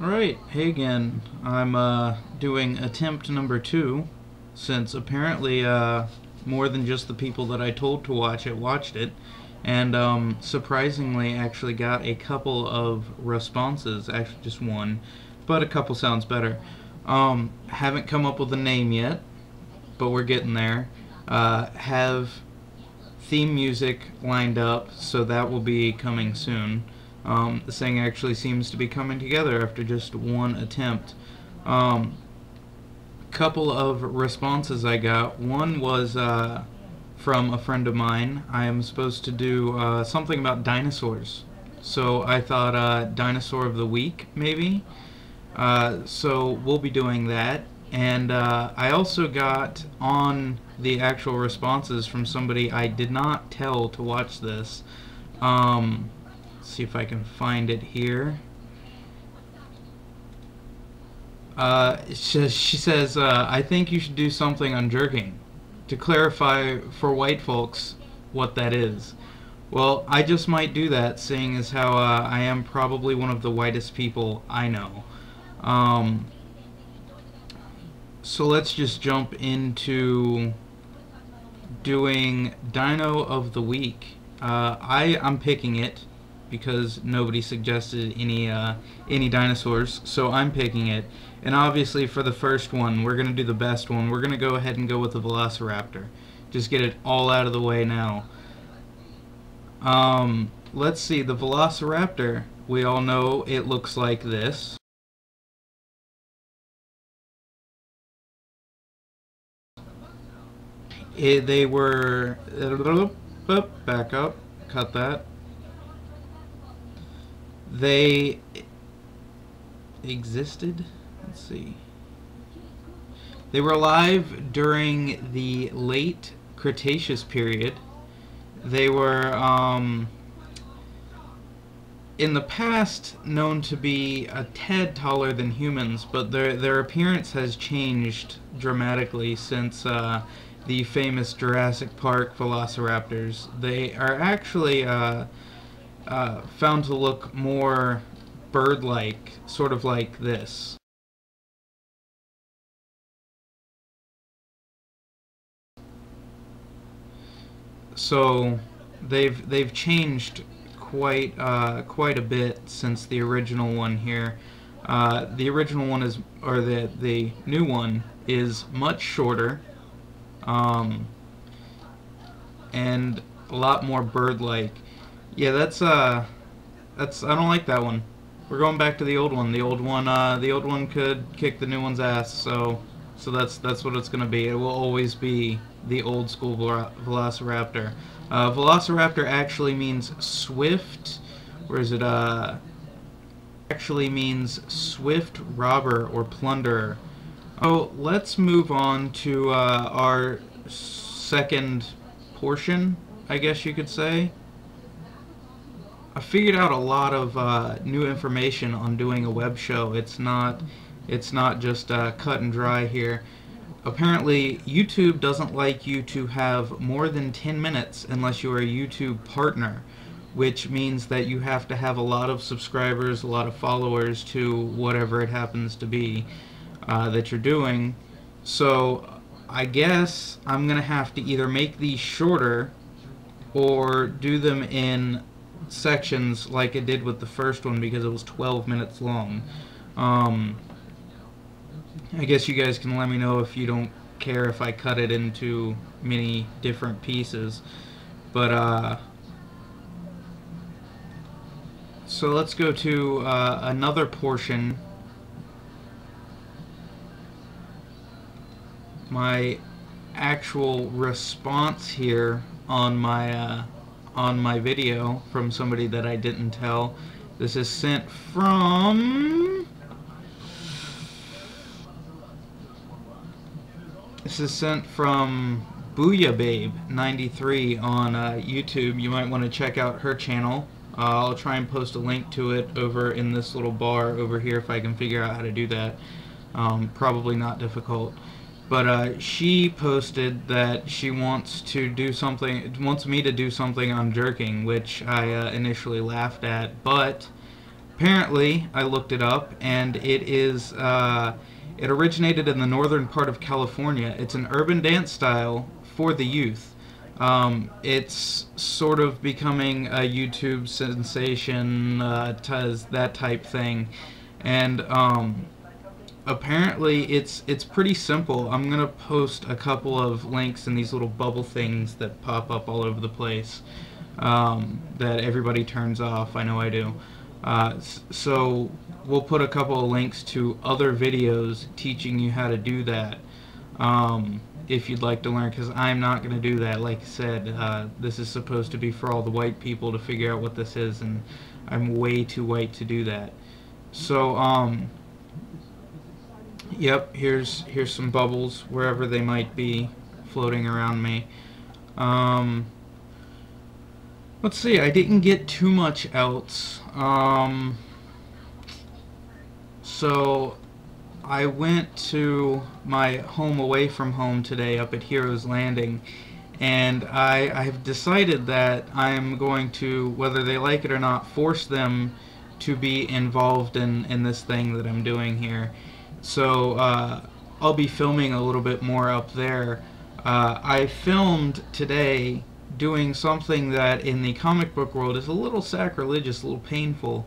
Alright, hey again. I'm doing attempt number 2, since apparently more than just the people that I told to watch it watched it, and surprisingly actually got a couple of responses, actually just one, but a couple sounds better. Haven't come up with a name yet, but we're getting there. Have theme music lined up, so that will be coming soon. This thing actually seems to be coming together after just one attempt. Couple of responses I got. One was from a friend of mine. I am supposed to do something about dinosaurs. So I thought Dinosaur of the Week, maybe. So we'll be doing that. And I also got on the actual responses from somebody I did not tell to watch this. See if I can find it here. She says, I think you should do something on jerking to clarify for white folks what that is. Well, I just might do that, seeing as how I am probably one of the whitest people I know. So let's just jump into doing Dino of the Week. I'm picking it because nobody suggested any dinosaurs, so I'm picking it. And obviously for the first one, we're gonna do the best one. We're gonna go ahead and go with the Velociraptor. Just get it all out of the way now. Let's see, the Velociraptor, we all know it looks like this. They were, back up, cut that. They existed, let's see. They were alive during the late Cretaceous period. They were, in the past, known to be a tad taller than humans, but their appearance has changed dramatically since the famous Jurassic Park velociraptors. They are actually found to look more bird-like, sort of like this. So they've changed quite a bit since the original one here. The original one is, or the new one is much shorter, and a lot more bird-like. Yeah, that's I don't like that one. We're going back to the old one. The old one could kick the new one's ass. So that's what it's gonna be. It will always be the old school Velociraptor. Velociraptor actually means swift. Where is it? Actually means swift robber or plunderer. Oh, let's move on to our second portion, I guess you could say. I figured out a lot of new information on doing a web show. It's not just cut and dry here. Apparently, YouTube doesn't like you to have more than 10 minutes unless you're a YouTube partner, which means that you have to have a lot of subscribers, a lot of followers to whatever it happens to be that you're doing. So I guess I'm gonna have to either make these shorter or do them in sections like I did with the first one, because it was 12 minutes long. I guess you guys can let me know if you don't care if I cut it into many different pieces. But so let's go to another portion. My actual response here on my video from somebody that I didn't tell. This is sent from Booyah Babe 93 on YouTube. You might want to check out her channel. I'll try and post a link to it over in this little bar over here if I can figure out how to do that. Probably not difficult. But she posted that she wants me to do something on jerking, which I initially laughed at, but Apparently, I looked it up, and it originated in the northern part of California. It's an urban dance style for the youth. It's sort of becoming a YouTube sensation, that type thing, and apparently it's pretty simple. I'm gonna post a couple of links in these little bubble things that pop up all over the place, that everybody turns off. I know I do. So we'll put a couple of links to other videos teaching you how to do that, if you'd like to learn, because I'm not going to do that. Like I said, this is supposed to be for all the white people to figure out what this is, and I'm way too white to do that. So yep, here's some bubbles wherever they might be floating around me. Let's see, I didn't get too much else. So I went to my home away from home today up at Heroes Landing, and I have decided that I'm going to, whether they like it or not, force them to be involved in this thing that I'm doing here. So I'll be filming a little bit more up there. I filmed today doing something that in the comic book world is a little sacrilegious, a little painful.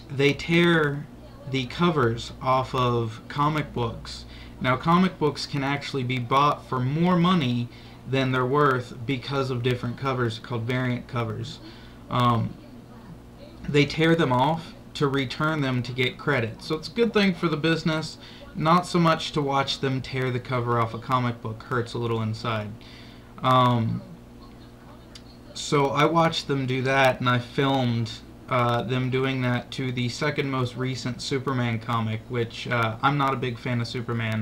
They tear the covers off of comic books. Now, comic books can actually be bought for more money than they're worth because of different covers called variant covers. They tear them off to return them to get credit. So it's a good thing for the business, not so much to watch them tear the cover off a comic book. Hurts a little inside. So I watched them do that, and I filmed them doing that to the second most recent Superman comic, which I'm not a big fan of Superman.